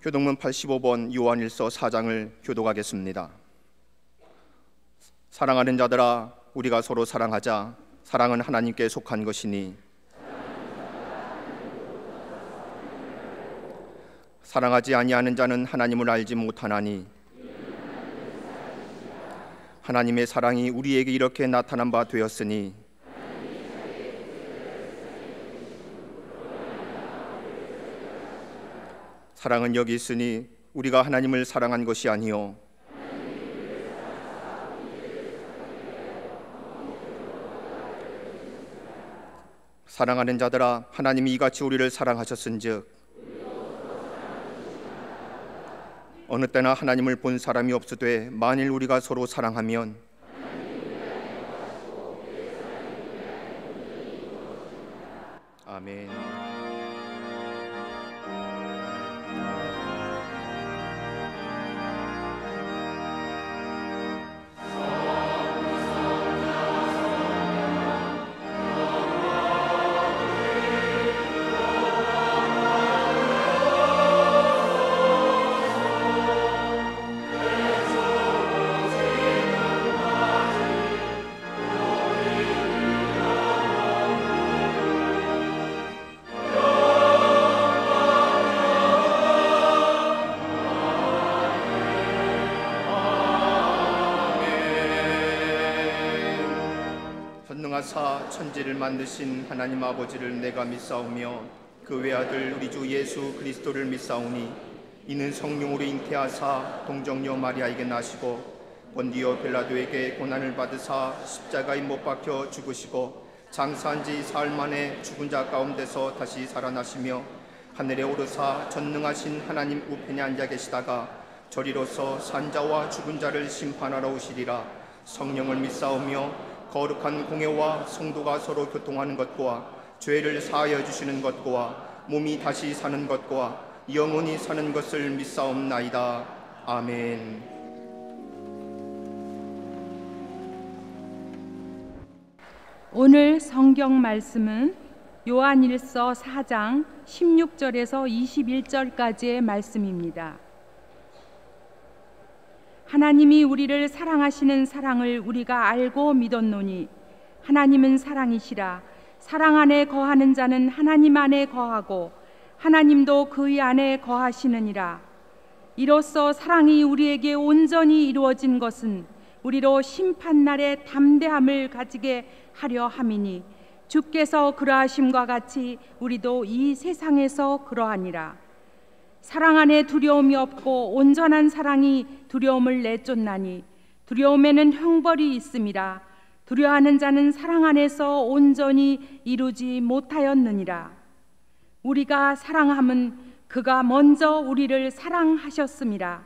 교동문 85번 요한일서 4장을 교독하겠습니다. 사랑하는 자들아, 우리가 서로 사랑하자. 사랑은 하나님께 속한 것이니 사랑하지 아니하는 자는 하나님을 알지 못하나니 하나님의 사랑이 우리에게 이렇게 나타난 바 되었으니 사랑은 여기 있으니 우리가 하나님을 사랑한 것이 아니요 사랑하는 자들아, 하나님이 이같이 우리를 사랑하셨은즉 어느 때나 하나님을 본 사람이 없으되 만일 우리가 서로 사랑하면 아멘. 전능하사 천지를 만드신 하나님 아버지를 내가 믿사오며 그 외아들 우리 주 예수 그리스도를 믿사오니 이는 성령으로 잉태하사 동정녀 마리아에게 나시고 본디오 빌라도에게 고난을 받으사 십자가에 못 박혀 죽으시고 장사한 지 사흘 만에 죽은 자 가운데서 다시 살아나시며 하늘에 오르사 전능하신 하나님 우편에 앉아 계시다가 저리로서 산자와 죽은 자를 심판하러 오시리라. 성령을 믿사오며 거룩한 공회와 성도가 서로 교통하는 것과 죄를 사하여 주시는 것과 몸이 다시 사는 것과 영원히 사는 것을 믿사옵나이다. 아멘. 오늘 성경 말씀은 요한일서 4장 16절에서 21절까지의 말씀입니다. 하나님이 우리를 사랑하시는 사랑을 우리가 알고 믿었노니 하나님은 사랑이시라. 사랑 안에 거하는 자는 하나님 안에 거하고 하나님도 그의 안에 거하시느니라. 이로써 사랑이 우리에게 온전히 이루어진 것은 우리로 심판날에 담대함을 가지게 하려 함이니 주께서 그러하심과 같이 우리도 이 세상에서 그러하니라. 사랑 안에 두려움이 없고 온전한 사랑이 두려움을 내쫓나니 두려움에는 형벌이 있음이라. 두려워하는 자는 사랑 안에서 온전히 이루지 못하였느니라. 우리가 사랑함은 그가 먼저 우리를 사랑하셨음이라.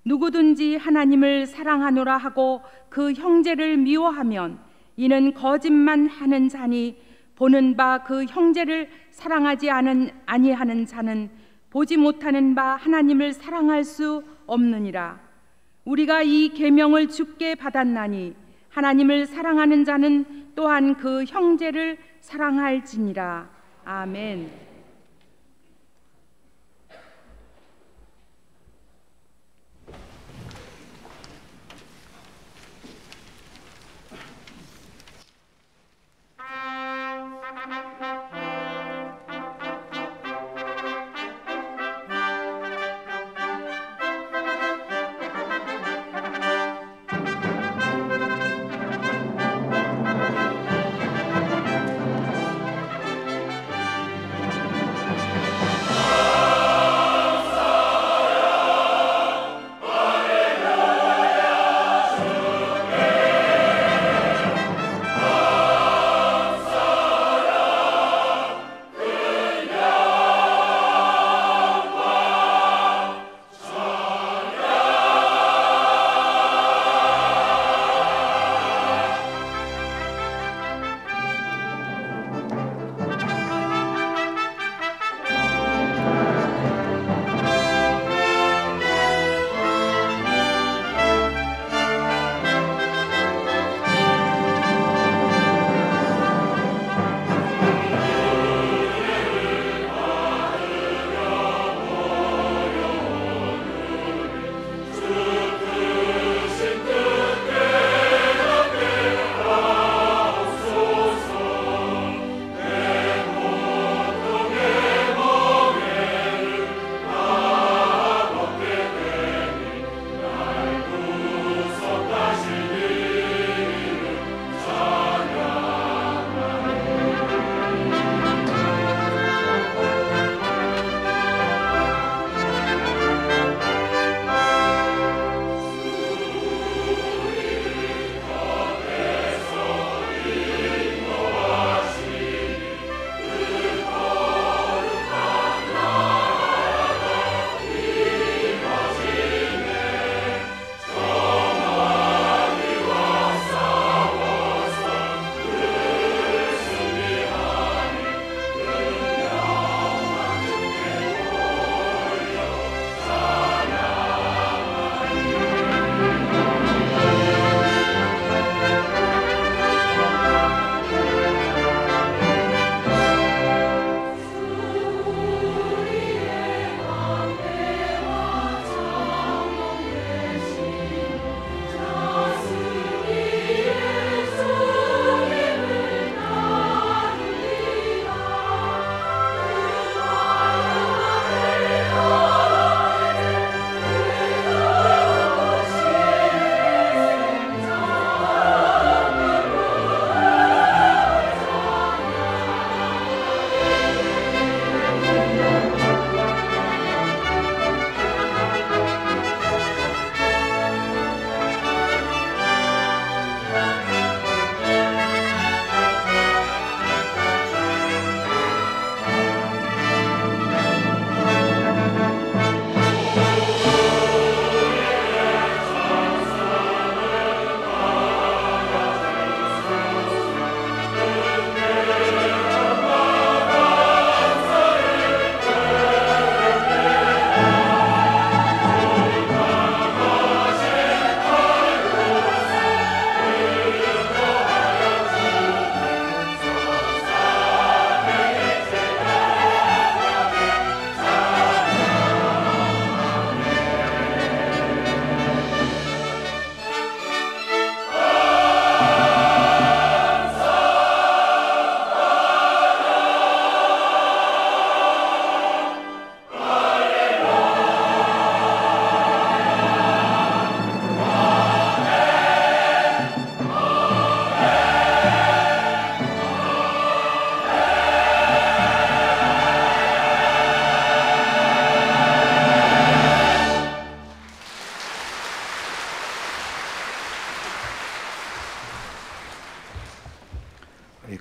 누구든지 하나님을 사랑하노라 하고 그 형제를 미워하면 이는 거짓만 하는 자니 보는 바 그 형제를 사랑하지 아니하는 자는 보지 못하는 바 하나님을 사랑할 수 없느니라. 우리가 이 계명을 주께 받았나니 하나님을 사랑하는 자는 또한 그 형제를 사랑할지니라. 아멘.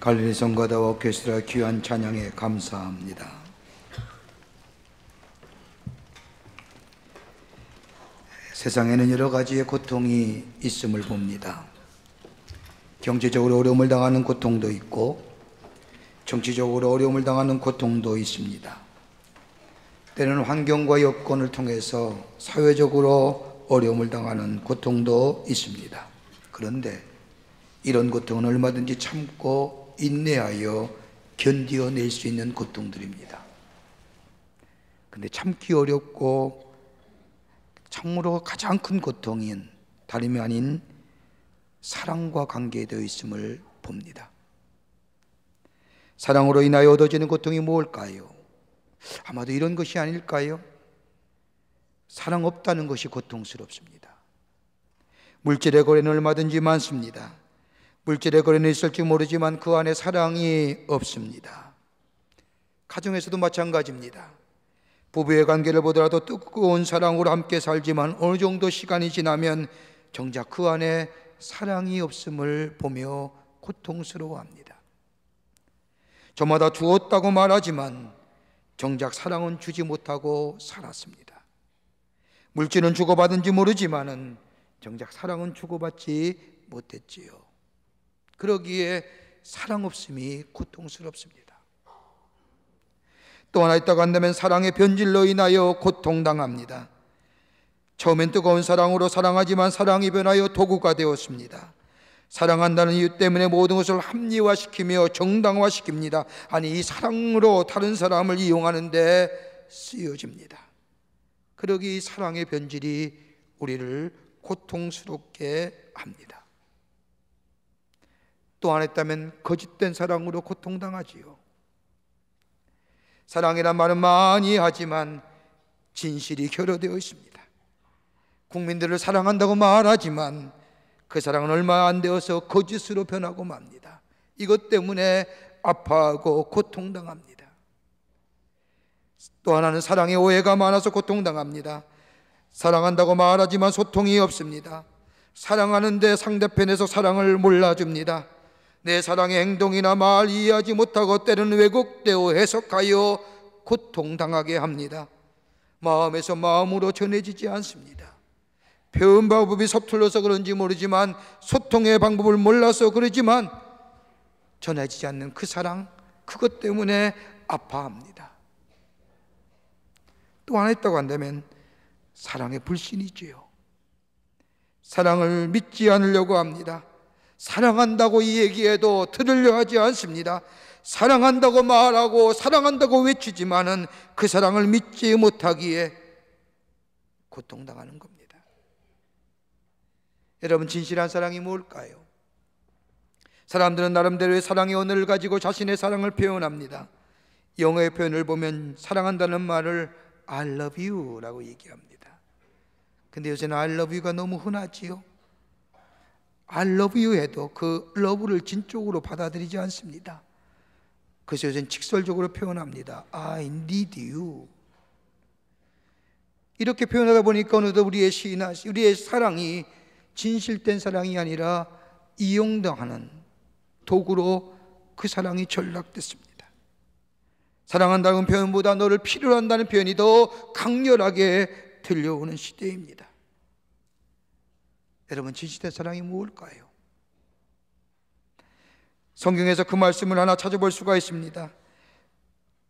갈릴리 성가대와 오케스트라 귀한 찬양에 감사합니다. 세상에는 여러 가지의 고통이 있음을 봅니다. 경제적으로 어려움을 당하는 고통도 있고 정치적으로 어려움을 당하는 고통도 있습니다. 때로는 환경과 여건을 통해서 사회적으로 어려움을 당하는 고통도 있습니다. 그런데 이런 고통은 얼마든지 참고 인내하여 견디어낼 수 있는 고통들입니다. 근데 참기 어렵고 참으로 가장 큰 고통인 다름이 아닌 사랑과 관계되어 있음을 봅니다. 사랑으로 인하여 얻어지는 고통이 무엇일까요? 아마도 이런 것이 아닐까요? 사랑 없다는 것이 고통스럽습니다. 물질의 거래는 얼마든지 많습니다. 물질의 거래는 있을지 모르지만 그 안에 사랑이 없습니다. 가정에서도 마찬가지입니다. 부부의 관계를 보더라도 뜨거운 사랑으로 함께 살지만 어느 정도 시간이 지나면 정작 그 안에 사랑이 없음을 보며 고통스러워합니다. 저마다 주었다고 말하지만 정작 사랑은 주지 못하고 살았습니다. 물질은 주고받은지 모르지만은 정작 사랑은 주고받지 못했지요. 그러기에 사랑 없음이 고통스럽습니다. 또 하나 있다고 한다면 사랑의 변질로 인하여 고통당합니다. 처음엔 뜨거운 사랑으로 사랑하지만 사랑이 변하여 도구가 되었습니다. 사랑한다는 이유 때문에 모든 것을 합리화시키며 정당화시킵니다. 아니, 이 사랑으로 다른 사람을 이용하는데 쓰여집니다. 그러기 사랑의 변질이 우리를 고통스럽게 합니다. 또 안 했다면 거짓된 사랑으로 고통당하지요. 사랑이란 말은 많이 하지만 진실이 결여되어 있습니다. 국민들을 사랑한다고 말하지만 그 사랑은 얼마 안 되어서 거짓으로 변하고 맙니다. 이것 때문에 아파하고 고통당합니다. 또 하나는 사랑의 오해가 많아서 고통당합니다. 사랑한다고 말하지만 소통이 없습니다. 사랑하는데 상대편에서 사랑을 몰라줍니다. 내 사랑의 행동이나 말 이해하지 못하고 때로는 왜곡되어 해석하여 고통당하게 합니다. 마음에서 마음으로 전해지지 않습니다. 표현 방법이 서툴러서 그런지 모르지만 소통의 방법을 몰라서 그러지만 전해지지 않는 그 사랑, 그것 때문에 아파합니다. 또 하나 있다고 한다면 사랑의 불신이지요. 사랑을 믿지 않으려고 합니다. 사랑한다고 이 얘기해도 들으려 하지 않습니다. 사랑한다고 말하고 사랑한다고 외치지만은 그 사랑을 믿지 못하기에 고통당하는 겁니다. 여러분, 진실한 사랑이 뭘까요? 사람들은 나름대로의 사랑의 언어를 가지고 자신의 사랑을 표현합니다. 영어의 표현을 보면 사랑한다는 말을 I love you 라고 얘기합니다. 근데 요새는 I love you가 너무 흔하지요. I love you 해도 그 love를 진쪽으로 받아들이지 않습니다. 그래서 요새는 직설적으로 표현합니다. I need you. 이렇게 표현하다 보니까 어느덧 우리의 시나 우리의 사랑이 진실된 사랑이 아니라 이용당하는 도구로 그 사랑이 전락됐습니다. 사랑한다는 표현보다 너를 필요로 한다는 표현이 더 강렬하게 들려오는 시대입니다. 여러분, 진실된 사랑이 무엇일까요? 성경에서 그 말씀을 하나 찾아볼 수가 있습니다.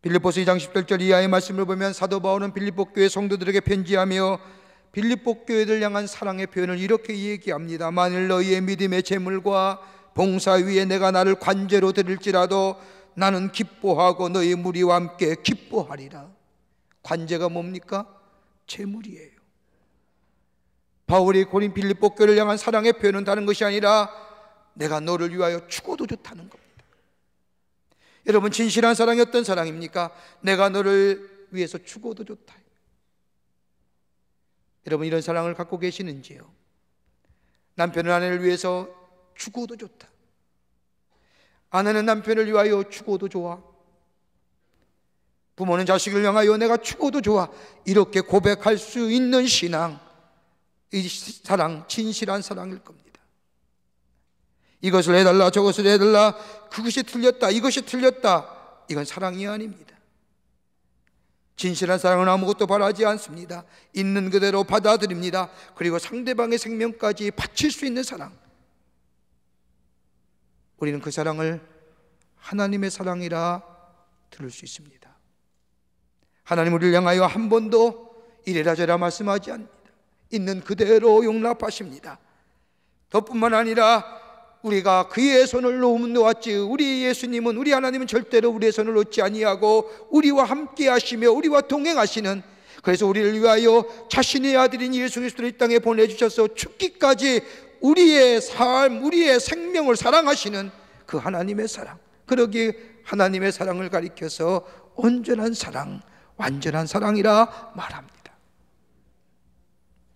빌립보서 2장 18절 이하의 말씀을 보면 사도 바울은 빌립보 교회 성도들에게 편지하며 빌립보 교회를 향한 사랑의 표현을 이렇게 얘기합니다. 만일 너희의 믿음의 재물과 봉사 위에 내가 나를 관제로 드릴지라도 나는 기뻐하고 너희 무리와 함께 기뻐하리라. 관제가 뭡니까? 재물이에요. 바울이 고린 빌립보 교회를 향한 사랑의 표현은 다른 것이 아니라 내가 너를 위하여 죽어도 좋다는 겁니다. 여러분, 진실한 사랑이 어떤 사랑입니까? 내가 너를 위해서 죽어도 좋다. 여러분, 이런 사랑을 갖고 계시는지요? 남편은 아내를 위해서 죽어도 좋다. 아내는 남편을 위하여 죽어도 좋아. 부모는 자식을 향하여 내가 죽어도 좋아. 이렇게 고백할 수 있는 신앙, 이 사랑, 진실한 사랑일 겁니다. 이것을 해달라 저것을 해달라, 그것이 틀렸다 이것이 틀렸다, 이건 사랑이 아닙니다. 진실한 사랑은 아무것도 바라지 않습니다. 있는 그대로 받아들입니다. 그리고 상대방의 생명까지 바칠 수 있는 사랑, 우리는 그 사랑을 하나님의 사랑이라 들을 수 있습니다. 하나님 우리를 향하여 한 번도 이래라 저래라 말씀하지 않습니다. 있는 그대로 용납하십니다. 그뿐만 아니라 우리가 그의 손을 놓았지, 우리 예수님은, 우리 하나님은 절대로 우리의 손을 놓지 아니하고 우리와 함께 하시며 우리와 동행하시는, 그래서 우리를 위하여 자신의 아들인 예수 그리스도를 이 땅에 보내주셔서 죽기까지 우리의 삶, 우리의 생명을 사랑하시는 그 하나님의 사랑, 그러기에 하나님의 사랑을 가리켜서 온전한 사랑, 완전한 사랑이라 말합니다.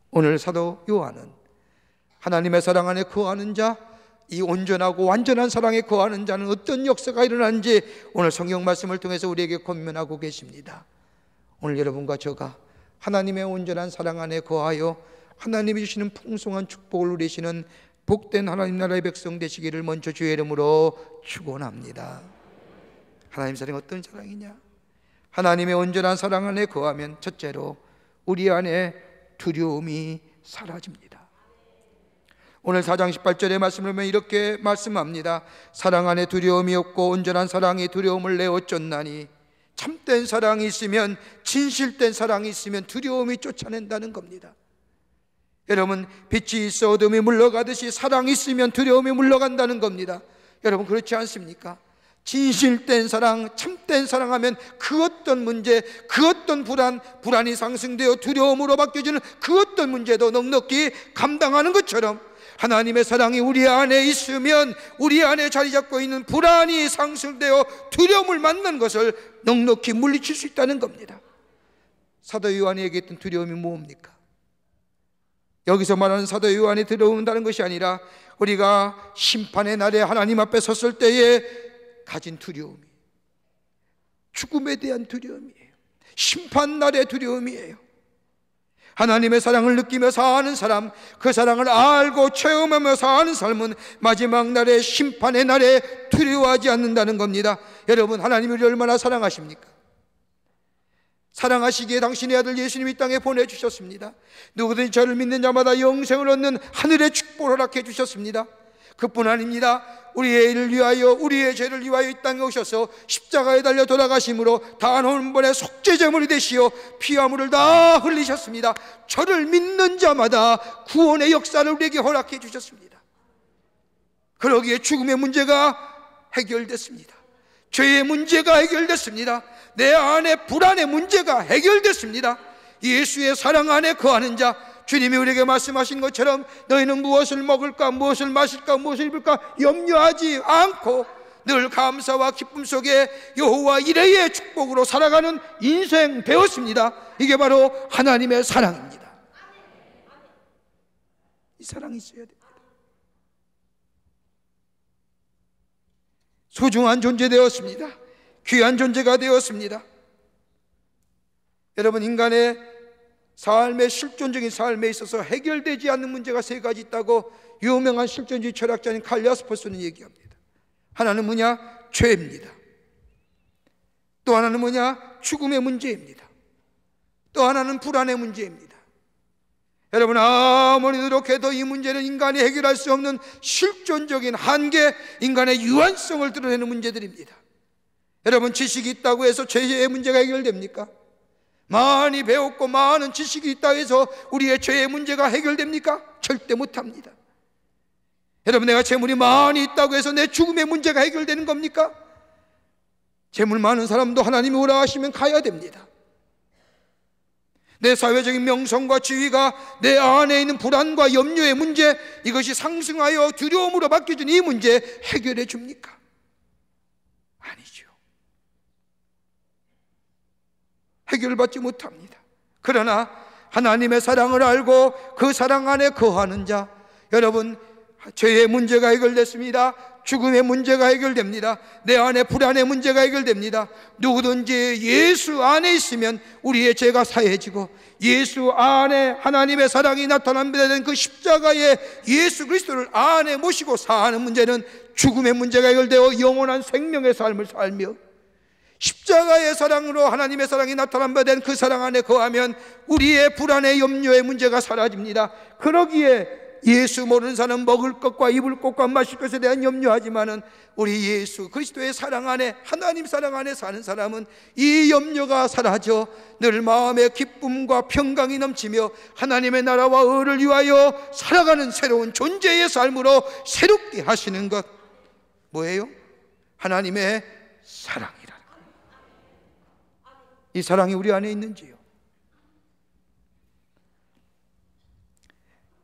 오늘 사도 요한은 하나님의 사랑 안에 거하는 자, 이 온전하고 완전한 사랑에 거하는 자는 어떤 역사가 일어나는지 오늘 성경 말씀을 통해서 우리에게 권면하고 계십니다. 오늘 여러분과 저가 하나님의 온전한 사랑 안에 거하여 하나님이 주시는 풍성한 축복을 누리시는 복된 하나님 나라의 백성 되시기를 먼저 주의 이름으로 축원합니다. 하나님 사랑이 어떤 사랑이냐? 하나님의 온전한 사랑 안에 거하면 첫째로 우리 안에 두려움이 사라집니다. 오늘 4장 18절의 말씀을 보면 이렇게 말씀합니다. 사랑 안에 두려움이 없고 온전한 사랑이 두려움을 내어 쫓나니, 참된 사랑이 있으면, 진실된 사랑이 있으면 두려움이 쫓아낸다는 겁니다. 여러분, 빛이 있어 어둠이 물러가듯이 사랑이 있으면 두려움이 물러간다는 겁니다. 여러분, 그렇지 않습니까? 진실된 사랑, 참된 사랑하면 그 어떤 문제, 그 어떤 불안이 상승되어 두려움으로 바뀌어지는 그 어떤 문제도 넉넉히 감당하는 것처럼 하나님의 사랑이 우리 안에 있으면 우리 안에 자리 잡고 있는 불안이 상승되어 두려움을 만난 것을 넉넉히 물리칠 수 있다는 겁니다. 사도 요한이 얘기했던 두려움이 뭡니까? 여기서 말하는 사도 요한이 들어온다는 것이 아니라 우리가 심판의 날에 하나님 앞에 섰을 때에 가진 두려움이, 죽음에 대한 두려움이에요. 심판날의 두려움이에요. 하나님의 사랑을 느끼며 사는 사람, 그 사랑을 알고 체험하며 사는 삶은 마지막 날의 심판의 날에 두려워하지 않는다는 겁니다. 여러분, 하나님이 우리를 얼마나 사랑하십니까? 사랑하시기에 당신의 아들 예수님이 이 땅에 보내주셨습니다. 누구든지 저를 믿는 자마다 영생을 얻는 하늘의 축복을 허락해 주셨습니다. 그뿐 아닙니다. 우리의 일을 위하여, 우리의 죄를 위하여 이 땅에 오셔서 십자가에 달려 돌아가심으로 단번에 속죄제물이 되시어 피와 물을 다 흘리셨습니다. 저를 믿는 자마다 구원의 역사를 우리에게 허락해 주셨습니다. 그러기에 죽음의 문제가 해결됐습니다. 죄의 문제가 해결됐습니다. 내 안에 불안의 문제가 해결됐습니다. 예수의 사랑 안에 거하는 자, 주님이 우리에게 말씀하신 것처럼 너희는 무엇을 먹을까, 무엇을 마실까, 무엇을 입을까 염려하지 않고 늘 감사와 기쁨 속에 여호와 이레의 축복으로 살아가는 인생 되었습니다. 이게 바로 하나님의 사랑입니다. 이 사랑이 있어야 됩니다. 소중한 존재 되었습니다. 귀한 존재가 되었습니다. 여러분, 인간의 삶의 실존적인 삶에 있어서 해결되지 않는 문제가 세 가지 있다고 유명한 실존주의 철학자인 칼 야스퍼스는 얘기합니다. 하나는 뭐냐? 죄입니다. 또 하나는 뭐냐? 죽음의 문제입니다. 또 하나는 불안의 문제입니다. 여러분, 아무리 노력해도 이 문제는 인간이 해결할 수 없는 실존적인 한계, 인간의 유한성을 드러내는 문제들입니다. 여러분, 지식이 있다고 해서 죄의 문제가 해결됩니까? 많이 배웠고 많은 지식이 있다고 해서 우리의 죄의 문제가 해결됩니까? 절대 못합니다. 여러분, 내가 재물이 많이 있다고 해서 내 죽음의 문제가 해결되는 겁니까? 재물 많은 사람도 하나님이 오라 하시면 가야 됩니다. 내 사회적인 명성과 지위가 내 안에 있는 불안과 염려의 문제, 이것이 상승하여 두려움으로 바뀌어진 이 문제 해결해 줍니까? 아니죠. 해결받지 못합니다. 그러나 하나님의 사랑을 알고 그 사랑 안에 거하는 자, 여러분, 죄의 문제가 해결됐습니다. 죽음의 문제가 해결됩니다. 내 안에 불안의 문제가 해결됩니다. 누구든지 예수 안에 있으면 우리의 죄가 사해지고 예수 안에 하나님의 사랑이 나타나는 그 십자가의 예수 그리스도를 안에 모시고 사는 문제는 죽음의 문제가 해결되어 영원한 생명의 삶을 살며 십자가의 사랑으로 하나님의 사랑이 나타난 바 된 그 사랑 안에 거하면 우리의 불안의 염려의 문제가 사라집니다. 그러기에 예수 모르는 사람은 먹을 것과 입을 것과 마실 것에 대한 염려하지만은 우리 예수 그리스도의 사랑 안에, 하나님 사랑 안에 사는 사람은 이 염려가 사라져 늘 마음의 기쁨과 평강이 넘치며 하나님의 나라와 의를 위하여 살아가는 새로운 존재의 삶으로 새롭게 하시는 것, 뭐예요? 하나님의 사랑이라는 거예요. 이 사랑이 우리 안에 있는지요?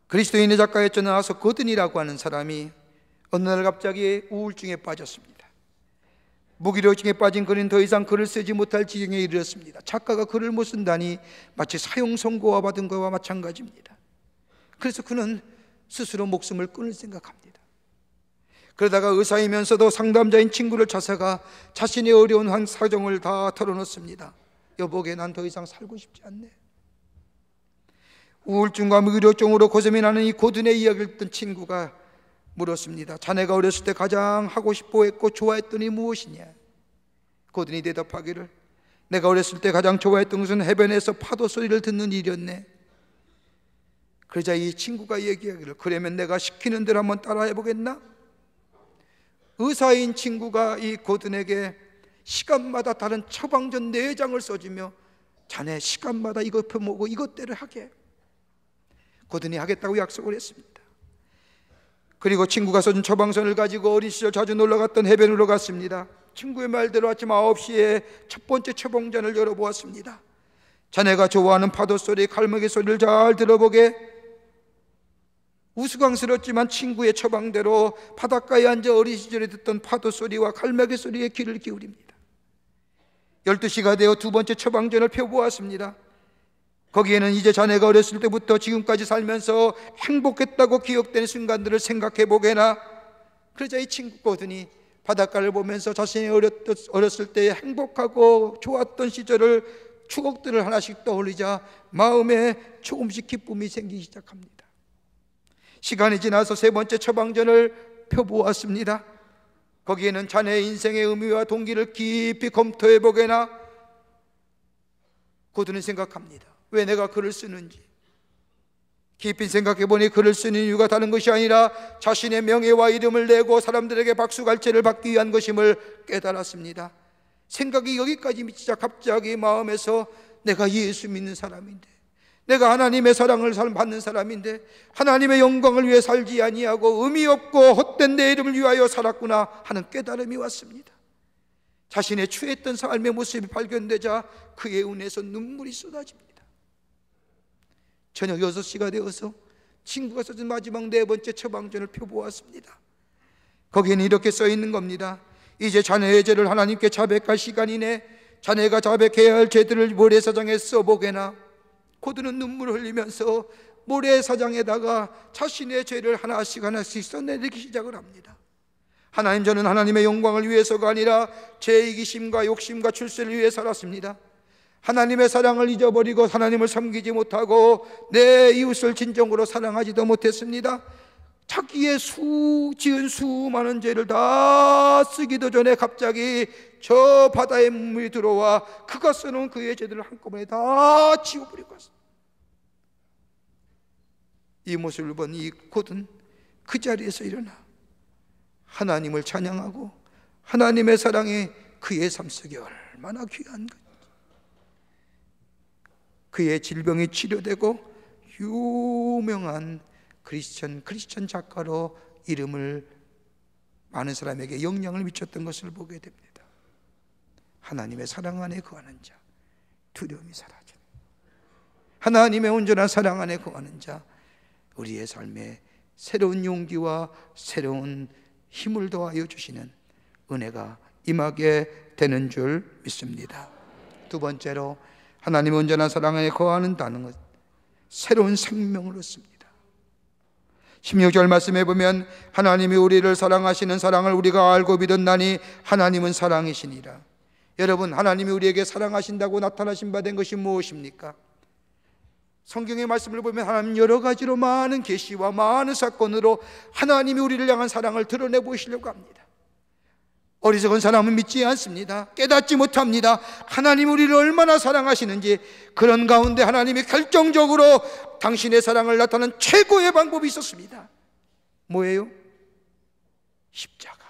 그리스도인의 작가였던 아서 거든이라고 하는 사람이 어느 날 갑자기 우울증에 빠졌습니다. 무기력증에 빠진 그는 더 이상 글을 쓰지 못할 지경에 이르렀습니다. 작가가 글을 못 쓴다니 마치 사형 선고와 받은 것과 마찬가지입니다. 그래서 그는 스스로 목숨을 끊을 생각합니다. 그러다가 의사이면서도 상담자인 친구를 찾아가 자신의 어려운 사정을 다 털어놓습니다. 여보게, 난 더 이상 살고 싶지 않네. 우울증과 무기력증으로 고생하는 이 고든의 이야기를 듣던 친구가 물었습니다. 자네가 어렸을 때 가장 하고 싶어 했고 좋아했던 이 무엇이냐? 고든이 대답하기를, 내가 어렸을 때 가장 좋아했던 것은 해변에서 파도 소리를 듣는 일이었네. 그러자 이 친구가 얘기하기를, 그러면 내가 시키는 대로 한번 따라해보겠나? 의사인 친구가 이 고든에게 시간마다 다른 처방전 4장을 써주며 자네 시간마다 이거 펴먹고 이것대로 하게. 고든이 하겠다고 약속을 했습니다. 그리고 친구가 써준 처방전을 가지고 어린 시절 자주 놀러갔던 해변으로 갔습니다. 친구의 말대로 아침 9시에 첫 번째 처방전을 열어보았습니다. 자네가 좋아하는 파도 소리, 갈매기 소리를 잘 들어보게. 우스꽝스럽지만 친구의 처방대로 바닷가에 앉아 어린 시절에 듣던 파도 소리와 갈매기 소리에 귀를 기울입니다. 12시가 되어 두 번째 처방전을 펴보았습니다. 거기에는 이제 자네가 어렸을 때부터 지금까지 살면서 행복했다고 기억되는 순간들을 생각해 보게나. 그러자 이 친구 거든이 바닷가를 보면서 자신이 어렸을 때 행복하고 좋았던 시절을, 추억들을 하나씩 떠올리자 마음에 조금씩 기쁨이 생기기 시작합니다. 시간이 지나서 세 번째 처방전을 펴보았습니다. 거기에는 자네의 인생의 의미와 동기를 깊이 검토해 보게나. 고든은 생각합니다. 왜 내가 글을 쓰는지. 깊이 생각해 보니 글을 쓰는 이유가 다른 것이 아니라 자신의 명예와 이름을 내고 사람들에게 박수갈채를 받기 위한 것임을 깨달았습니다. 생각이 여기까지 미치자 갑자기 마음에서 내가 예수 믿는 사람인데, 내가 하나님의 사랑을 받는 사람인데 하나님의 영광을 위해 살지 아니하고 의미 없고 헛된 내 이름을 위하여 살았구나 하는 깨달음이 왔습니다. 자신의 추했던 삶의 모습이 발견되자 그의 눈에서 눈물이 쏟아집니다. 저녁 6시가 되어서 친구가 써준 마지막 4번째 처방전을 펴보았습니다. 거기에는 이렇게 써 있는 겁니다. 이제 자네의 죄를 하나님께 자백할 시간이네. 자네가 자백해야 할 죄들을 모래사장에 써보게나. 고든은 눈물을 흘리면서 모래사장에다가 자신의 죄를 하나씩 써내리기 시작을 합니다. 하나님, 저는 하나님의 영광을 위해서가 아니라 제 이기심과 욕심과 출세를 위해 살았습니다. 하나님의 사랑을 잊어버리고 하나님을 섬기지 못하고 내 이웃을 진정으로 사랑하지도 못했습니다. 자기의 지은 수많은 죄를 다 쓰기도 전에 갑자기 저 바다의 물이 들어와 그가 써놓은 그의 죄들을 한꺼번에 다 지워버리고 왔습니다. 이 모습을 본 이 고든 그 자리에서 일어나 하나님을 찬양하고 하나님의 사랑이 그의 삶 속에 얼마나 귀한 것, 그의 질병이 치료되고 유명한 크리스천 작가로 이름을 많은 사람에게 영향을 미쳤던 것을 보게 됩니다. 하나님의 사랑 안에 거하는 자, 두려움이 사라지는, 하나님의 온전한 사랑 안에 거하는 자, 우리의 삶에 새로운 용기와 새로운 힘을 더하여 주시는 은혜가 임하게 되는 줄 믿습니다. 두 번째로 하나님의 온전한 사랑 안에 거하는다는 것, 새로운 생명을 얻습니다. 16절 말씀해 보면 하나님이 우리를 사랑하시는 사랑을 우리가 알고 믿었나니 하나님은 사랑이시니라. 여러분, 하나님이 우리에게 사랑하신다고 나타나신 바 된 것이 무엇입니까? 성경의 말씀을 보면 하나님 여러 가지로 많은 계시와 많은 사건으로 하나님이 우리를 향한 사랑을 드러내 보시려고 합니다. 어리석은 사람은 믿지 않습니다. 깨닫지 못합니다. 하나님 우리를 얼마나 사랑하시는지. 그런 가운데 하나님이 결정적으로 당신의 사랑을 나타내는 최고의 방법이 있었습니다. 뭐예요? 십자가예요.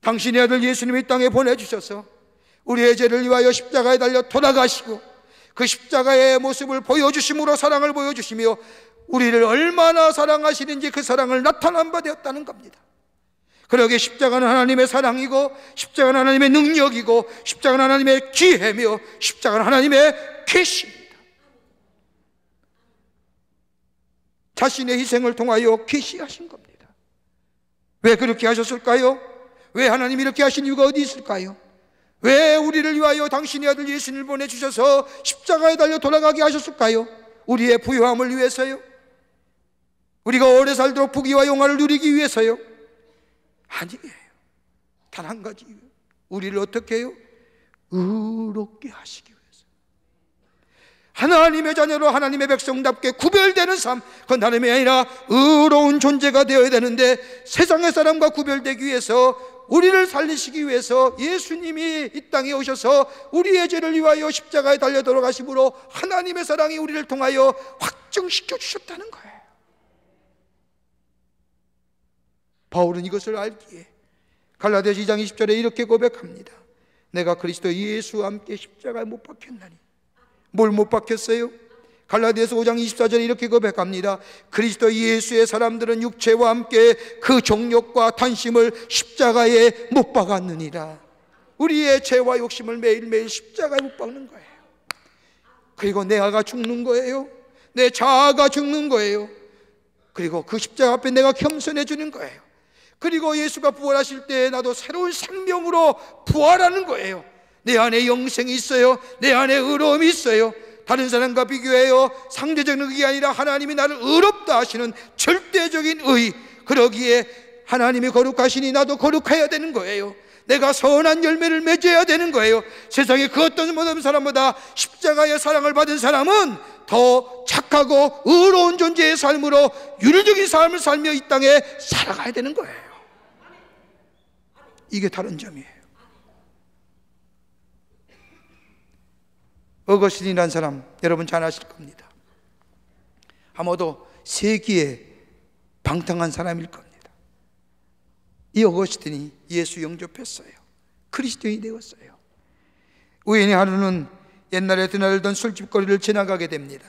당신의 아들 예수님이 이 땅에 보내주셔서 우리의 죄를 위하여 십자가에 달려 돌아가시고 그 십자가의 모습을 보여주심으로 사랑을 보여주시며 우리를 얼마나 사랑하시는지 그 사랑을 나타난 바 되었다는 겁니다. 그러기에 십자가는 하나님의 사랑이고, 십자가는 하나님의 능력이고, 십자가는 하나님의 기회며, 십자가는 하나님의 계시입니다. 자신의 희생을 통하여 계시하신 겁니다. 왜 그렇게 하셨을까요? 왜 하나님이 이렇게 하신 이유가 어디 있을까요? 왜 우리를 위하여 당신의 아들 예수님을 보내주셔서 십자가에 달려 돌아가게 하셨을까요? 우리의 부유함을 위해서요? 우리가 오래 살도록 부귀와 영화를 누리기 위해서요? 아니에요. 단 한 가지, 우리를 어떻게 해요? 의롭게 하시기 위해서. 하나님의 자녀로 하나님의 백성답게 구별되는 삶, 그건 하나님이 아니라 의로운 존재가 되어야 되는데, 세상의 사람과 구별되기 위해서, 우리를 살리시기 위해서 예수님이 이 땅에 오셔서 우리의 죄를 위하여 십자가에 달려 돌아가심으로 하나님의 사랑이 우리를 통하여 확증시켜 주셨다는 거예요. 바울은 이것을 알기에 갈라디아서 2장 20절에 이렇게 고백합니다. 내가 그리스도 예수와 함께 십자가에 못 박혔나니. 뭘 못 박혔어요? 갈라디아서 5장 24절에 이렇게 고백합니다. 그리스도 예수의 사람들은 육체와 함께 그 정욕과 탐심을 십자가에 못 박았느니라. 우리의 죄와 욕심을 매일매일 십자가에 못 박는 거예요. 그리고 내 아가 죽는 거예요. 내 자아가 죽는 거예요. 그리고 그 십자가 앞에 내가 겸손해 주는 거예요. 그리고 예수가 부활하실 때 나도 새로운 생명으로 부활하는 거예요. 내 안에 영생이 있어요. 내 안에 의로움이 있어요. 다른 사람과 비교해요 상대적인 의가 아니라 하나님이 나를 의롭다 하시는 절대적인 의. 그러기에 하나님이 거룩하시니 나도 거룩해야 되는 거예요. 내가 선한 열매를 맺어야 되는 거예요. 세상에 그 어떤 모든 사람보다 십자가의 사랑을 받은 사람은 더 착하고 의로운 존재의 삶으로 윤리적인 삶을 살며 이 땅에 살아가야 되는 거예요. 이게 다른 점이에요. 어거스틴이라는 사람 여러분 잘 아실 겁니다. 아마도 세기에 방탕한 사람일 겁니다. 이 어거스틴이 예수 영접했어요. 그리스도인이 되었어요. 우연히 하루는 옛날에 드나들던 술집거리를 지나가게 됩니다.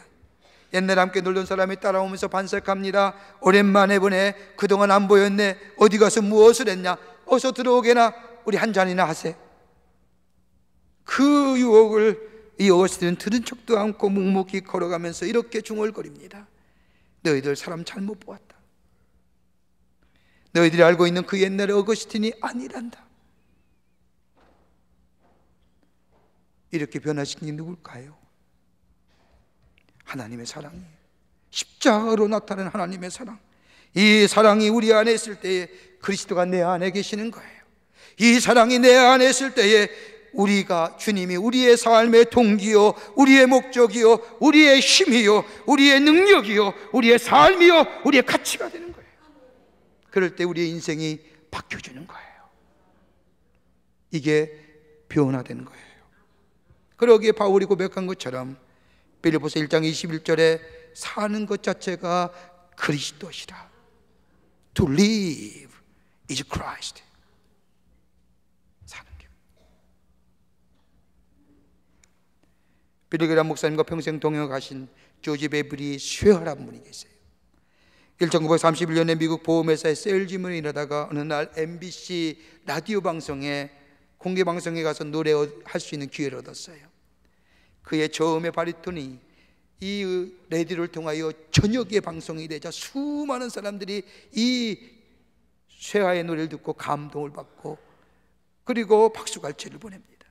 옛날에 함께 놀던 사람이 따라오면서 반색합니다. 오랜만에 보네. 그동안 안 보였네. 어디 가서 무엇을 했냐. 어서 들어오게나 우리 한 잔이나 하세. 그 유혹을 이 어거스틴은 들은 척도 않고 묵묵히 걸어가면서 이렇게 중얼거립니다. 너희들 사람 잘못 보았다. 너희들이 알고 있는 그 옛날의 어거스틴이 아니란다. 이렇게 변화시킨 게 누굴까요? 하나님의 사랑이에요. 십자가로 나타나는 하나님의 사랑. 이 사랑이 우리 안에 있을 때에 그리스도가 내 안에 계시는 거예요. 이 사랑이 내 안에 있을 때에 우리가 주님이 우리의 삶의 동기요, 우리의 목적이요, 우리의 힘이요, 우리의 능력이요, 우리의 삶이요, 우리의 가치가 되는 거예요. 그럴 때 우리의 인생이 바뀌어지는 거예요. 이게 변화되는 거예요. 그러기에 바울이 고백한 것처럼 빌립보서 1장 21절에 사는 것 자체가 그리스도시라. To live is Christ. 사는 게. 빌리그람 목사님과 평생 동역하신 조지 베브리 쉐어라는 분이 계세요. 1931년에 미국 보험회사의 세일즈맨을 일하다가 어느 날 MBC 라디오 방송에 공개 방송에 가서 노래할 수 있는 기회를 얻었어요. 그의 저음의 바리톤이 이 라디오를 통하여 저녁에 방송이 되자 수많은 사람들이 이 쉐아의 노래를 듣고 감동을 받고 그리고 박수갈채를 보냅니다.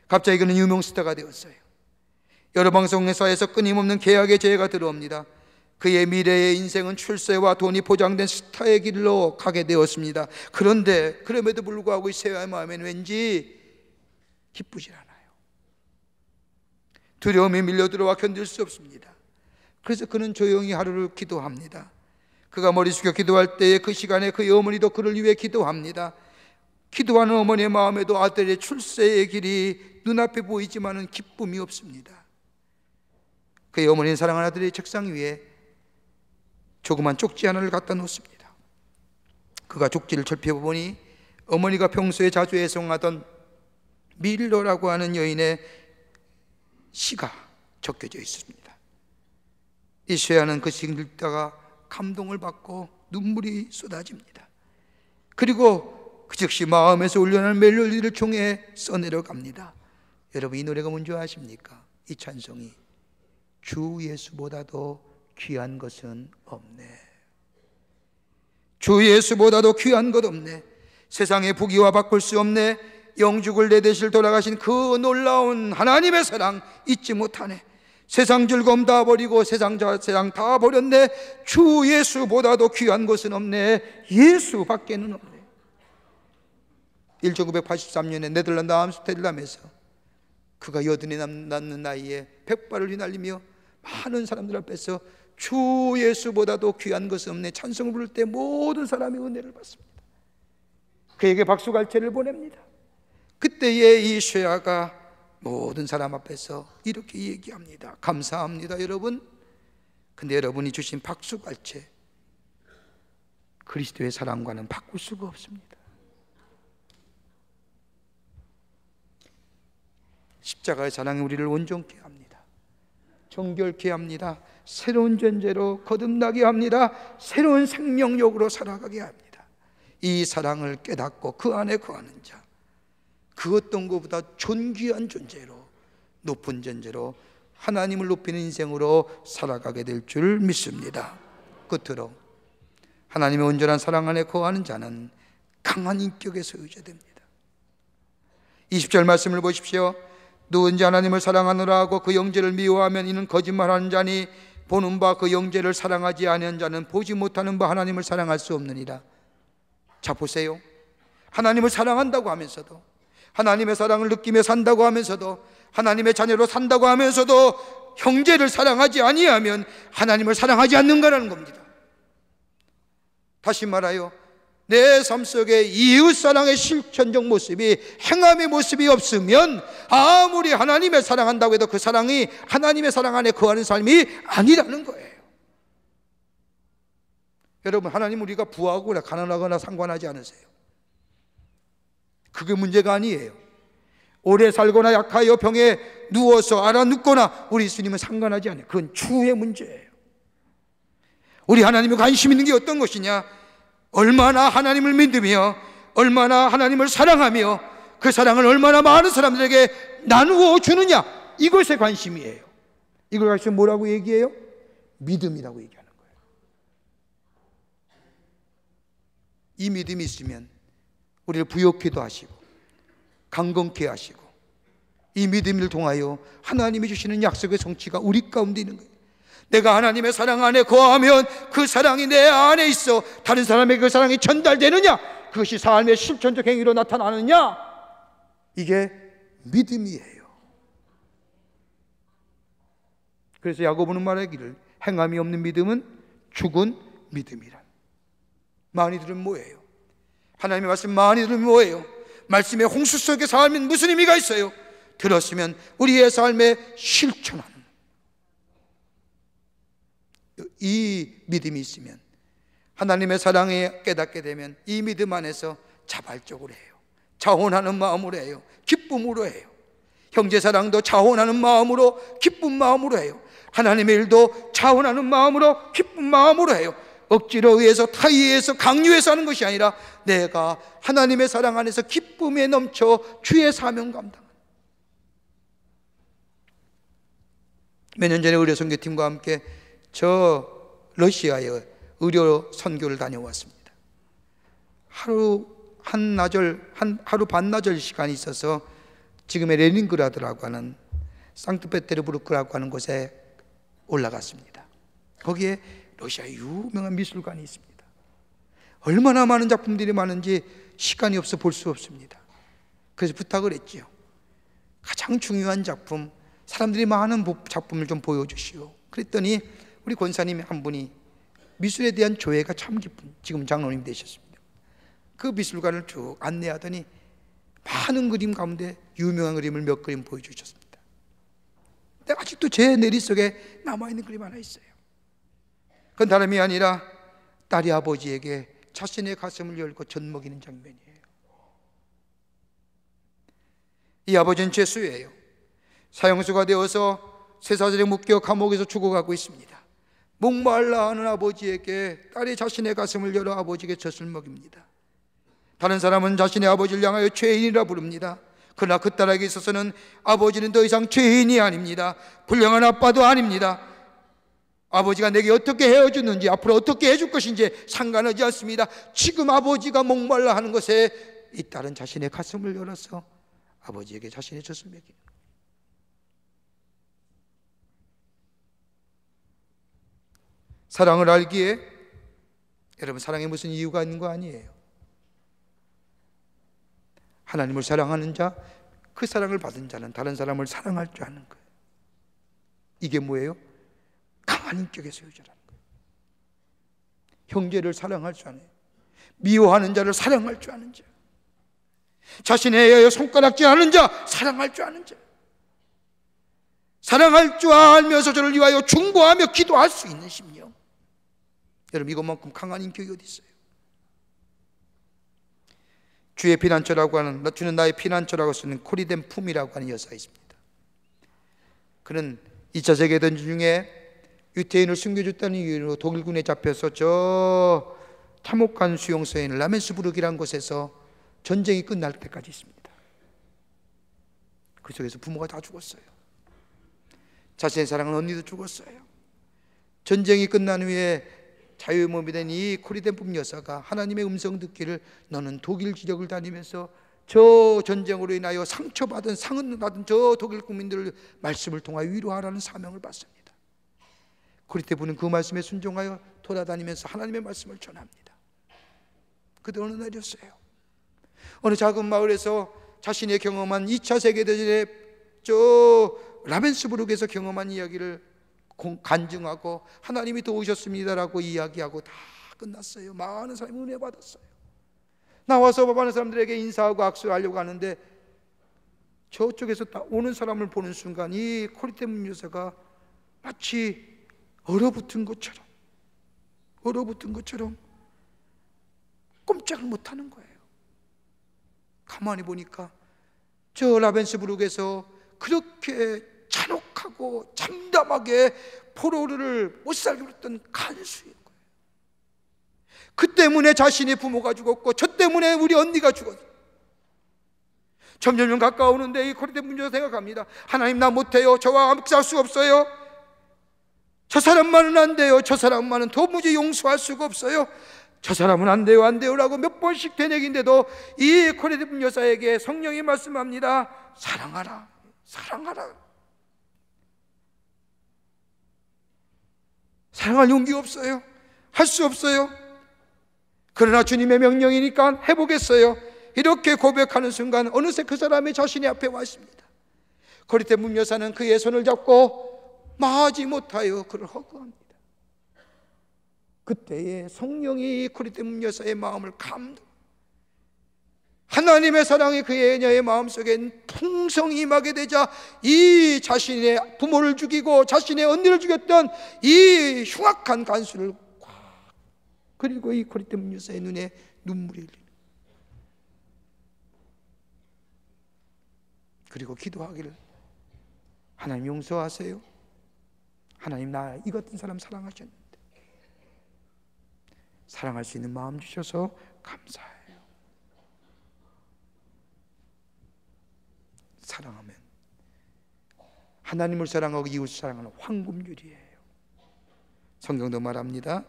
갑자기 그는 유명 스타가 되었어요. 여러 방송사에서 끊임없는 계약의 제의가 들어옵니다. 그의 미래의 인생은 출세와 돈이 보장된 스타의 길로 가게 되었습니다. 그런데 그럼에도 불구하고 이 세아의 마음에는 왠지 기쁘지 않아요. 두려움이 밀려들어와 견딜 수 없습니다. 그래서 그는 조용히 하루를 기도합니다. 그가 머리 숙여 기도할 때에 그 시간에 그의 어머니도 그를 위해 기도합니다. 기도하는 어머니의 마음에도 아들의 출세의 길이 눈앞에 보이지만은 기쁨이 없습니다. 그의 어머니는 사랑하는 아들의 책상 위에 조그만 쪽지 하나를 갖다 놓습니다. 그가 쪽지를 살펴보니 어머니가 평소에 자주 애송하던 밀러라고 하는 여인의 시가 적혀져 있습니다. 이 쇠아는 그 시를 읽다가 감동을 받고 눈물이 쏟아집니다. 그리고 그 즉시 마음에서 울려나는 멜로디를 종이에 써내려갑니다. 여러분, 이 노래가 뭔지 아십니까? 이 찬송이 주 예수보다도 귀한 것은 없네. 주 예수보다도 귀한 것 없네. 세상의 부귀와 바꿀 수 없네. 영죽을 내 대실 돌아가신 그 놀라운 하나님의 사랑 잊지 못하네. 세상 즐거움 다 버리고 세상 다 버렸네. 주 예수보다도 귀한 것은 없네. 예수밖에는 없네. 1983년에 네덜란드 암스테르담에서 그가 여든이 남는 나이에 백발을 휘날리며 많은 사람들 앞에서 주 예수보다도 귀한 것은 없네 찬송을 부를 때 모든 사람이 은혜를 받습니다. 그에게 박수갈채를 보냅니다. 그때에 이 쇠아가 모든 사람 앞에서 이렇게 얘기합니다. 감사합니다 여러분. 근데 여러분이 주신 박수갈채 그리스도의 사랑과는 바꿀 수가 없습니다. 십자가의 사랑이 우리를 온전케 합니다. 정결케 합니다. 새로운 존재로 거듭나게 합니다. 새로운 생명력으로 살아가게 합니다. 이 사랑을 깨닫고 그 안에 거하는 자, 그 어떤 것보다 존귀한 존재로, 높은 존재로 하나님을 높이는 인생으로 살아가게 될 줄 믿습니다. 끝으로 하나님의 온전한 사랑 안에 거하는 자는 강한 인격에 소유자 됩니다. 20절 말씀을 보십시오. 누군지 하나님을 사랑하노라 하고 그 형제를 미워하면 이는 거짓말하는 자니 보는 바 그 형제를 사랑하지 아니한 자는 보지 못하는 바 하나님을 사랑할 수 없느니라. 자 보세요. 하나님을 사랑한다고 하면서도, 하나님의 사랑을 느끼며 산다고 하면서도, 하나님의 자녀로 산다고 하면서도 형제를 사랑하지 아니하면 하나님을 사랑하지 않는가라는 겁니다. 다시 말하여 내 삶 속에 이웃사랑의 실천적 모습이, 행함의 모습이 없으면 아무리 하나님을 사랑한다고 해도 그 사랑이 하나님의 사랑 안에 거하는 삶이 아니라는 거예요. 여러분, 하나님 우리가 부하거나 가난하거나 상관하지 않으세요. 그게 문제가 아니에요. 오래 살거나 약하여 병에 누워서 알아눕거나 우리 예수님은 상관하지 않아요. 그건 추후의 문제예요. 우리 하나님이 관심 있는 게 어떤 것이냐? 얼마나 하나님을 믿으며 얼마나 하나님을 사랑하며 그 사랑을 얼마나 많은 사람들에게 나누어 주느냐, 이것에 관심이에요. 이걸 가지고 뭐라고 얘기해요? 믿음이라고 얘기하는 거예요. 이 믿음이 있으면 우리를 부욕케도 하시고 강건케 하시고 이 믿음을 통하여 하나님이 주시는 약속의 성취가 우리 가운데 있는 거예요. 내가 하나님의 사랑 안에 거하면 그 사랑이 내 안에 있어 다른 사람에게 그 사랑이 전달되느냐, 그것이 삶의 실천적 행위로 나타나느냐, 이게 믿음이에요. 그래서 야고보는 말하기를 행함이 없는 믿음은 죽은 믿음이란. 많이들은 뭐예요? 하나님의 말씀 많이 들으면 뭐예요? 말씀의 홍수 속에 살면 무슨 의미가 있어요? 들었으면 우리의 삶에 실천하는 이 믿음이 있으면, 하나님의 사랑에 깨닫게 되면 이 믿음 안에서 자발적으로 해요. 자원하는 마음으로 해요. 기쁨으로 해요. 형제 사랑도 자원하는 마음으로, 기쁜 마음으로 해요. 하나님의 일도 자원하는 마음으로, 기쁜 마음으로 해요. 억지로 의해서, 타의해서, 강요해서 하는 것이 아니라 내가 하나님의 사랑 안에서 기쁨에 넘쳐 주의 사명 감당하는. 몇 년 전에 의료 선교팀과 함께 저 러시아에 의료 선교를 다녀왔습니다. 하루 반나절 시간이 있어서 지금의 레닌그라드라고 하는 상트페테르부르크라고 하는 곳에 올라갔습니다. 거기에 러시아의 유명한 미술관이 있습니다. 얼마나 많은 작품들이 많은지 시간이 없어 볼 수 없습니다. 그래서 부탁을 했지요. 가장 중요한 작품, 사람들이 많은 작품을 좀 보여주시오. 그랬더니 우리 권사님 한 분이 미술에 대한 조예가 참 깊은, 지금 장로님 되셨습니다. 그 미술관을 쭉 안내하더니 많은 그림 가운데 유명한 그림을 몇 그림 보여주셨습니다. 근데 아직도 제 내리속에 남아있는 그림 하나 있어요. 그건 다름이 아니라 딸이 아버지에게 자신의 가슴을 열고 젖먹이는 장면이에요. 이 아버지는 죄수예요. 사형수가 되어서 쇠사슬에 묶여 감옥에서 죽어가고 있습니다. 목말라 하는 아버지에게 딸이 자신의 가슴을 열어 아버지에게 젖을 먹입니다. 다른 사람은 자신의 아버지를 향하여 죄인이라 부릅니다. 그러나 그 딸에게 있어서는 아버지는 더 이상 죄인이 아닙니다. 불량한 아빠도 아닙니다. 아버지가 내게 어떻게 헤어졌는지, 앞으로 어떻게 해줄 것인지 상관하지 않습니다. 지금 아버지가 목말라 하는 것에 이 딸은 자신의 가슴을 열어서 아버지에게 자신의 젖을 먹이는 거예요. 사랑을 알기에, 여러분, 사랑에 무슨 이유가 있는 거 아니에요. 하나님을 사랑하는 자, 그 사랑을 받은 자는 다른 사람을 사랑할 줄 아는 거예요. 이게 뭐예요? 강한 인격의 소유자라는 거예요. 형제를 사랑할 줄 아는, 미워하는 자를 사랑할 줄 아는 자, 자신의 손가락질 하는 자 사랑할 줄 아는 자, 사랑할 줄 알면서 저를 위하여 중보하며 기도할 수 있는 심령. 여러분, 이것만큼 강한 인격이 어디 있어요? 주의 피난처라고 하는, 주는 나의 피난처라고 쓰는 코리덴 품이라고 하는 여사가 있습니다. 그는 2차 세계대전 중에 유태인을 숨겨줬다는 이유로 독일군에 잡혀서 저 참혹한 수용소에 있는 라멘스부르크라는 곳에서 전쟁이 끝날 때까지 있습니다. 그 속에서 부모가 다 죽었어요. 자신의 사랑하는 언니도 죽었어요. 전쟁이 끝난 후에 자유의 몸이 된 이 코리덴품 여사가 하나님의 음성 듣기를, 너는 독일 지역을 다니면서 저 전쟁으로 인하여 상처받은, 상흔 받은 저 독일 국민들을 말씀을 통하여 위로하라는 사명을 받습니다. 코리덴품은 그 말씀에 순종하여 돌아다니면서 하나님의 말씀을 전합니다. 그때 어느 날이었어요. 어느 작은 마을에서 자신의 경험한 2차 세계대전의 저 라벤스부르크에서 경험한 이야기를 간증하고 하나님이 도우셨습니다라고 이야기하고 다 끝났어요. 많은 사람이 은혜 받았어요. 나와서 많은 사람들에게 인사하고 악수를 하려고 하는데 저쪽에서 오는 사람을 보는 순간 이 코리덴품 여사가 마치 얼어붙은 것처럼 꼼짝을 못하는 거예요. 가만히 보니까 저 라벤스부르크에서 그렇게 잔혹하고 참담하게 포로를 못 살게 했던 간수인 거예요. 그 때문에 자신의 부모가 죽었고, 저 때문에 우리 언니가 죽었어요. 점점 가까우는데 이 코리덴품 여사 생각합니다. 하나님, 나 못해요. 저와 함께 살 수 없어요. 저 사람만은 안 돼요. 저 사람만은 도무지 용서할 수가 없어요. 저 사람은 안 돼요, 안 돼요라고 몇 번씩 되뇌긴데도 이 코리덴품 여사에게 성령이 말씀합니다. 사랑하라, 사랑하라. 사랑할 용기가 없어요. 할 수 없어요. 그러나 주님의 명령이니까 해보겠어요. 이렇게 고백하는 순간 어느새 그 사람이 자신의 앞에 와 있습니다. 코리덴품 여사는 그의 손을 잡고 마하지 못하여 그를 허구합니다. 그때에 성령이 코리덴품 여사의 마음을 감동, 하나님의 사랑이 그녀의 마음속에 풍성히 임하게 되자 이 자신의 부모를 죽이고 자신의 언니를 죽였던 이 흉악한 간수를 꽉, 그리고 이 코리덴품 여사의 눈에 눈물이 흘리는, 그리고 기도하기를, 하나님 용서하세요. 하나님, 나 이 같은 사람 사랑하셨는데 사랑할 수 있는 마음 주셔서 감사해요. 사랑하면, 하나님을 사랑하고 이웃을 사랑하는 황금률이에요. 성경도 말합니다.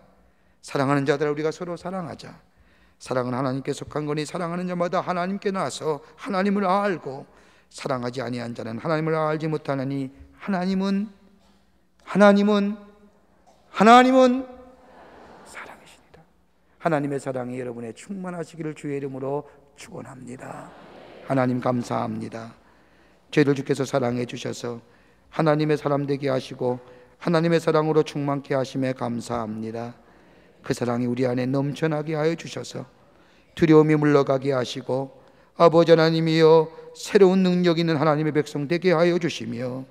사랑하는 자들아 우리가 서로 사랑하자. 사랑은 하나님께 속한 거니 사랑하는 자마다 하나님께 나서 하나님을 알고 사랑하지 아니한 자는 하나님을 알지 못하나니 하나님은 사랑이십니다. 하나님의 사랑이 여러분의 충만하시기를 주의 이름으로 축원합니다. 하나님 감사합니다. 저희를 주께서 사랑해 주셔서 하나님의 사람 되게 하시고 하나님의 사랑으로 충만케 하심에 감사합니다. 그 사랑이 우리 안에 넘쳐나게 하여 주셔서 두려움이 물러가게 하시고 아버지 하나님이여 새로운 능력 있는 하나님의 백성 되게 하여 주시며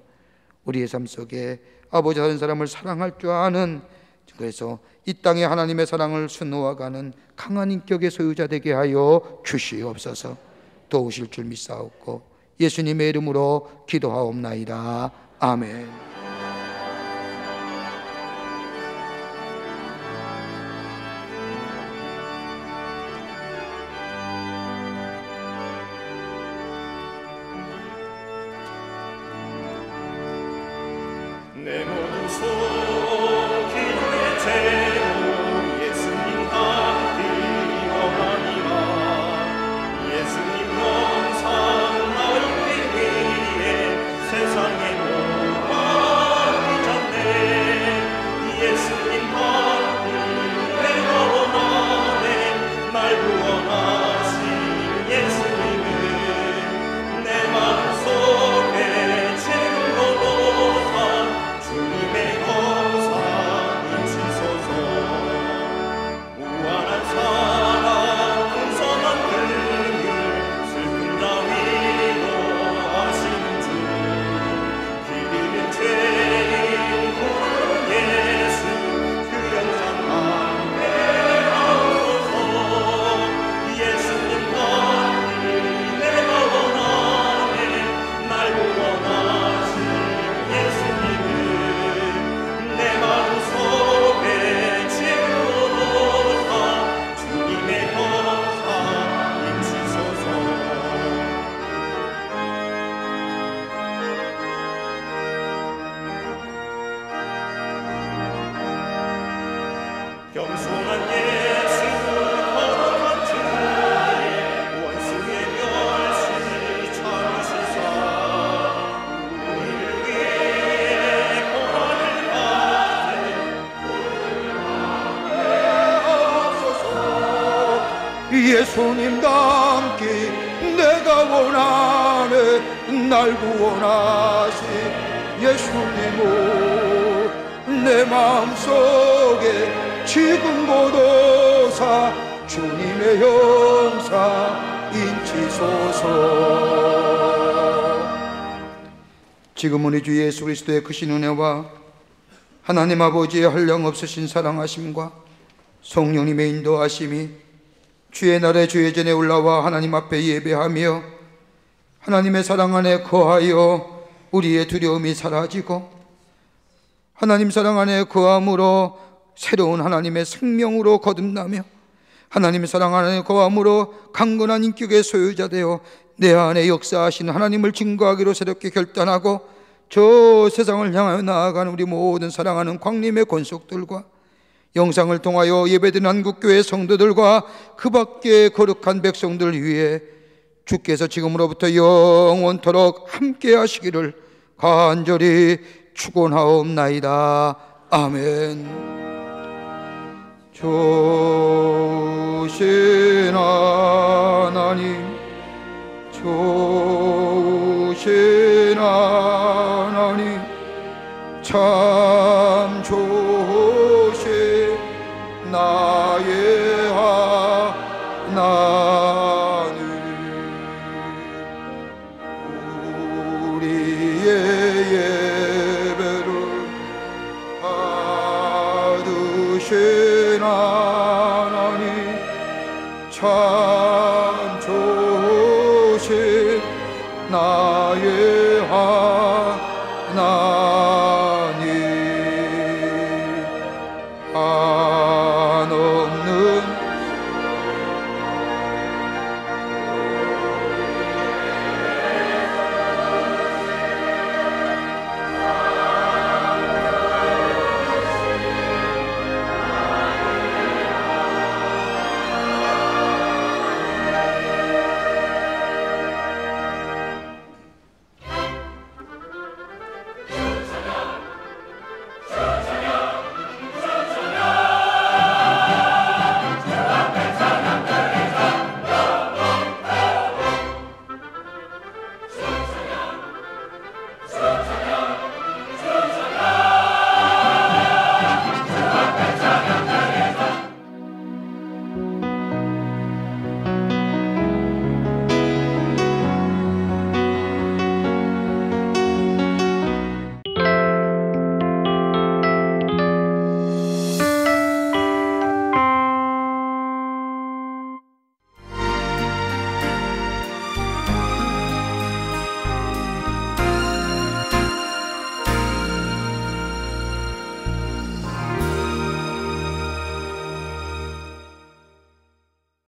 우리의 삶 속에 아버지 다른 사람을 사랑할 줄 아는, 그래서 이 땅에 하나님의 사랑을 수놓아가는 강한 인격의 소유자 되게 하여 주시옵소서. 도우실 줄 믿사옵고 예수님의 이름으로 기도하옵나이다. 아멘. 내 모든 손 기도의 제로 예수님 받기 원하니라. 예수님 영상 나이기 위해 세상에 오하기 전에 예수님 받기 내가 원하네. 날 구원하신 예수님은 내 마음속에 지금 거둬서 주님의 영상 인치소서. 무한한 사랑 풍성한 긍휼 슬픔 따위로 하시는 주. 길 잃은 죄인 부르는 예수 그 영상 안내하옵소서. 예수님 받기 내가 원하네. 날 구원하신 예수님은 내 마음속에 지어놓으사 주님의 영상 인치소서. 겸손한 예수 거룩한 주님 원수의 멸시 참으시사 우리를 위해 고난을 받으 예수님 닮기 내가 원하네. 날 구원하신 예수님은 내 마음속에 지금 보도사 주님의 영상 인치소서. 지금은 우리 주 예수 그리스도의 크신 은혜와 하나님 아버지의 한량없으신 사랑하심과 성령님의 인도하심이 주의 날에 주의 전에 올라와 하나님 앞에 예배하며 하나님의 사랑 안에 거하여 우리의 두려움이 사라지고 하나님 사랑 안에 거함으로 새로운 하나님의 생명으로 거듭나며 하나님의 사랑 안에 거함으로 강건한 인격의 소유자 되어 내 안에 역사하신 하나님을 증거하기로 새롭게 결단하고 저 세상을 향하여 나아가는 우리 모든 사랑하는 광림의 권속들과 영상을 통하여 예배드리는 한국교회 성도들과 그 밖의 거룩한 백성들 위해 주께서 지금으로부터 영원토록 함께 하시기를 간절히 축원하옵나이다. 아멘. 좋으신 하나님, 좋으신 하나님, 참 좋으신 나의 하나님. 우리의 예배를 받으신 하나님, 참 좋으신 나의 하나님.